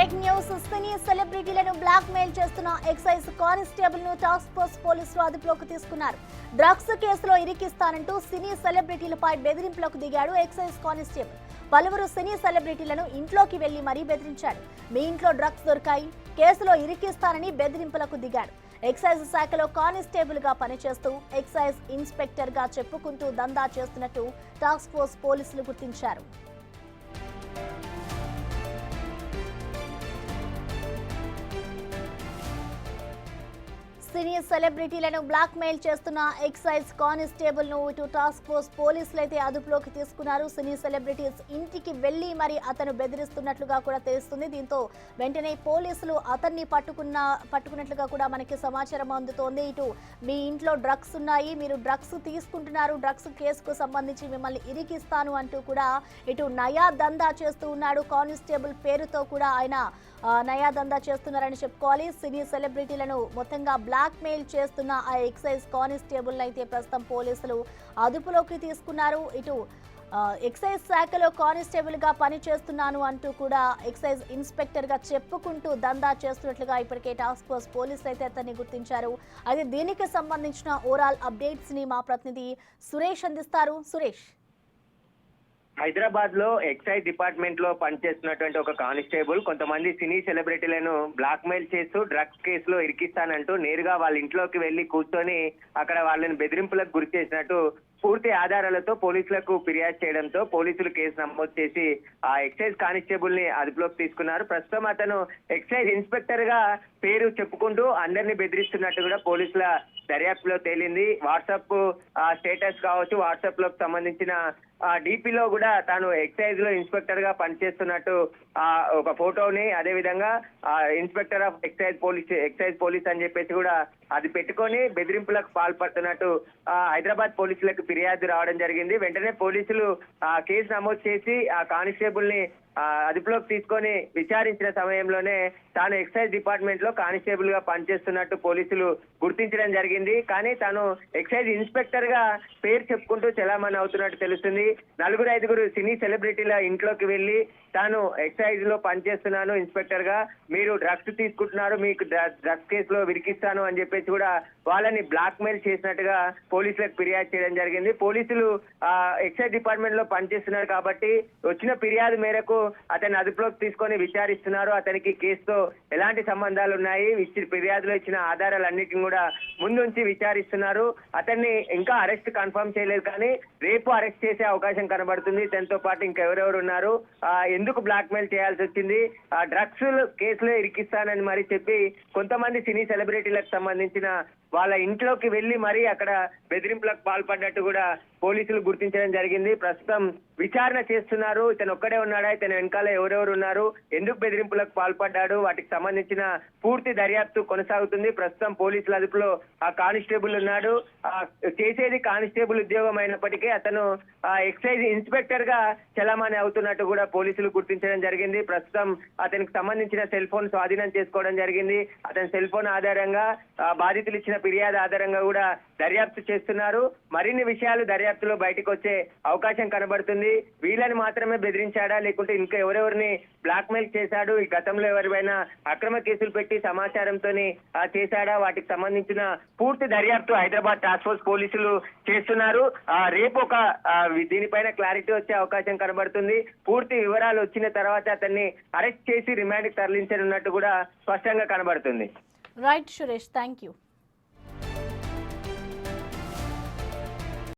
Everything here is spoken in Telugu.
Breaking news. సినీ సెలబ్రిటీలను బ్లాక్ మెయిల్ చేస్తున్న ఎక్సైజ్ కానిస్టేబుల్ ను టాస్క్ ఫోర్స్ పోలీసులు అదుపులోకి తీసుకున్నారు. డ్రగ్స్ కేసులో ఇరికిస్తానంటూ సినీ సెలబ్రిటీలపై బెదిరింపులకు దిగాడు ఎక్సైజ్ కానిస్టేబుల్. పలువురు సినీ సెలబ్రిటీలను ఇంట్లోకి వెళ్లి మరీ బెదిరించాడు. మీ ఇంట్లో డ్రగ్స్ దొరికాయి, కేసులో ఇరికిస్తానని బెదిరింపులకు దిగాడు. ఎక్సైజ్ శాఖలో కానిస్టేబుల్ గా పనిచేస్తూ ఎక్సైజ్ ఇన్స్పెక్టర్ గా చెప్పుకుంటూ దందా చేస్తున్నట్టు టాస్క్ ఫోర్స్ పోలీసులు గుర్తించారు. సినీ సెలబ్రిటీలను బ్లాక్ మెయిల్ చేస్తున్న ఎక్సైజ్ కానిస్టేబుల్ ను ఇటు టాస్క్ ఫోర్స్ పోలీసులు అయితే అదుపులోకి తీసుకున్నారు. సినీ సెలబ్రిటీస్ ఇంటికి వెళ్లి మరి అతను బెదిరిస్తున్నట్లుగా కూడా తెలుస్తుంది. దీంతో వెంటనే పోలీసులు అతన్ని పట్టుకున్నట్లుగా కూడా మనకి సమాచారం అందుతోంది. ఇటు మీ ఇంట్లో డ్రగ్స్ ఉన్నాయి, మీరు డ్రగ్స్ తీసుకుంటున్నారు, డ్రగ్స్ కేసుకు సంబంధించి మిమ్మల్ని ఇరికిస్తాను అంటూ కూడా ఇటు నయా దందా చేస్తూ ఉన్నాడు. కానిస్టేబుల్ పేరుతో కూడా ఆయన నయా దందా చేస్తున్నారని చెప్పుకోవాలి. సినీ సెలబ్రిటీలను మొత్తంగా బ్లాక్ మెయిల్ చేస్తున్న ఆ ఎక్సైజ్ కానిస్టేబుల్ అయితే ప్రస్తుతం పోలీసులు అదుపులోకి తీసుకున్నారు. ఇటు ఎక్సైజ్ శాఖలో కానిస్టేబుల్ గా పనిచేస్తున్నాను అంటూ కూడా ఎక్సైజ్ ఇన్స్పెక్టర్ గా చెప్పుకుంటూ దందా చేస్తున్నట్లుగా ఇప్పటికే టాస్క్ ఫోర్స్ పోలీసులు అయితే అతన్ని గుర్తించారు. అయితే దీనికి సంబంధించిన ఓవరాల్ అప్డేట్స్ ని మా ప్రతినిధి సురేష్ అందిస్తారు. సురేష్, హైదరాబాద్ లో ఎక్సైజ్ డిపార్ట్మెంట్ లో పనిచేస్తున్నటువంటి ఒక కానిస్టేబుల్ కొంతమంది సినీ సెలబ్రిటీలను బ్లాక్ మెయిల్ చేస్తూ డ్రగ్స్ కేసులో ఇరికిస్తానంటూ నేరుగా వాళ్ళ ఇంట్లోకి వెళ్లి కూర్చొని అక్కడ వాళ్ళని బెదిరింపులకు గురి చేసినట్టు పూర్తి ఆధారాలతో పోలీసులకు ఫిర్యాదు చేయడంతో పోలీసులు కేసు నమోదు చేసి ఆ ఎక్సైజ్ కానిస్టేబుల్ ని అదుపులోకి తీసుకున్నారు. ప్రస్తుతం అతను ఎక్సైజ్ ఇన్స్పెక్టర్ గా పేరు చెప్పుకుంటూ అందరినీ బెదిరిస్తున్నట్టు కూడా పోలీసుల దర్యాప్తులో తేలింది. వాట్సాప్ స్టేటస్ కావచ్చు, వాట్సాప్ లో సంబంధించిన డిపిలో కూడా తాను ఎక్సైజ్ లో ఇన్స్పెక్టర్ గా పనిచేస్తున్నట్టు ఒక ఫోటోని, అదే విధంగా ఇన్స్పెక్టర్ ఆఫ్ ఎక్సైజ్ పోలీస్ అని చెప్పేసి కూడా అది పెట్టుకొని బెదిరింపులకు పాల్పడుతున్నట్టు హైదరాబాద్ పోలీసులకు ఫిర్యాదు రావడం జరిగింది. వెంటనే పోలీసులు కేసు నమోదు చేసి ఆ కానిస్టేబుల్ ని అదుపులోకి తీసుకొని విచారించిన సమయంలోనే తాను ఎక్సైజ్ డిపార్ట్మెంట్ లో కానిస్టేబుల్ గా పనిచేస్తున్నట్టు పోలీసులు గుర్తించడం జరిగింది. కానీ తాను ఎక్సైజ్ ఇన్స్పెక్టర్ గా పేరు చెప్పుకుంటూ చలామణి అవుతున్నట్టు తెలుస్తుంది. 4-5 సినీ సెలబ్రిటీల ఇంట్లోకి వెళ్లి తాను ఎక్సైజ్ లో పనిచేస్తున్నాను ఇన్స్పెక్టర్ గా, మీరు డ్రగ్స్ తీసుకుంటున్నారు, మీకు డ్రగ్స్ కేసులో విరికిస్తాను అని చెప్పేసి కూడా వాళ్ళని బ్లాక్ మెయిల్ చేసినట్టుగా పోలీసులకు ఫిర్యాదు చేయడం జరిగింది. పోలీసులు ఎక్సైజ్ డిపార్ట్మెంట్ లో పనిచేస్తున్నారు కాబట్టి వచ్చిన ఫిర్యాదు మేరకు అతన్ని అదుపులోకి తీసుకొని విచారిస్తున్నారు. అతనికి కేసుతో ఎలాంటి సంబంధాలు ఉన్నాయి, ఫిర్యాదులో ఇచ్చిన ఆధారాలన్నిటిని కూడా ముందుంచి విచారిస్తున్నారు. అతన్ని ఇంకా అరెస్ట్ కన్ఫర్మ్ చేయలేదు, కానీ రేపు అరెస్ట్ చేసే అవకాశం కనబడుతుంది. దాంతో పాటు ఇంకెవరెవరు ఉన్నారు, ఎందుకు బ్లాక్ మెయిల్ చేయాల్సి వచ్చింది, డ్రగ్స్ కేసులో ఇరికిస్తానని మరి చెప్పి కొంతమంది సినీ సెలబ్రిటీలకు సంబంధించిన వాళ్ళ ఇంట్లోకి వెళ్లి మరీ అక్కడ బెదిరింపులకు పాల్పడ్డట్టు కూడా పోలీసులు గుర్తించడం జరిగింది. ప్రస్తుతం విచారణ చేస్తున్నారు. ఇతను ఒక్కడే ఉన్నాడా, ఇతను వెనకాల ఎవరెవరు ఉన్నారు, ఎందుకు బెదిరింపులకు పాల్పడ్డాడు, వాటికి సంబంధించిన పూర్తి దర్యాప్తు కొనసాగుతుంది. ప్రస్తుతం పోలీసుల అదుపులో ఆ కానిస్టేబుల్ ఉన్నాడు. చేసేది కానిస్టేబుల్ ఉద్యోగం అయినప్పటికీ అతను ఎక్సైజ్ ఇన్స్పెక్టర్ గా చలామణి అవుతున్నట్టు కూడా పోలీసులు గుర్తించడం జరిగింది. ప్రస్తుతం అతనికి సంబంధించిన సెల్ ఫోన్ స్వాధీనం చేసుకోవడం జరిగింది. అతని సెల్ ఫోన్ ఆధారంగా బాధితులు ఇచ్చిన ఫిర్యాదు ఆధారంగా కూడా దర్యాప్తు చేస్తున్నారు. మరిన్ని విషయాలు దర్యాప్తులో బయటకు వచ్చే అవకాశం కనబడుతుంది. వీళ్ళని మాత్రమే బెదిరించాడా, లేకుంటే ఇంకా ఎవరెవరిని బ్లాక్ మెయిల్ చేశాడు, ఈ గతంలో ఎవరిపైనా అక్రమ కేసులు పెట్టి సమాచారంతో చేశాడా, వాటికి సంబంధించిన పూర్తి దర్యాప్తు హైదరాబాద్ టాస్క్ ఫోర్స్ పోలీసులు చేస్తున్నారు. రేపు ఒక దీనిపైన క్లారిటీ వచ్చే అవకాశం కనబడుతుంది. పూర్తి వివరాలు వచ్చిన తర్వాత అతన్ని అరెస్ట్ చేసి రిమాండ్ కి తరలించనున్నట్టు కూడా స్పష్టంగా కనబడుతుంది. Right Suresh, thank you.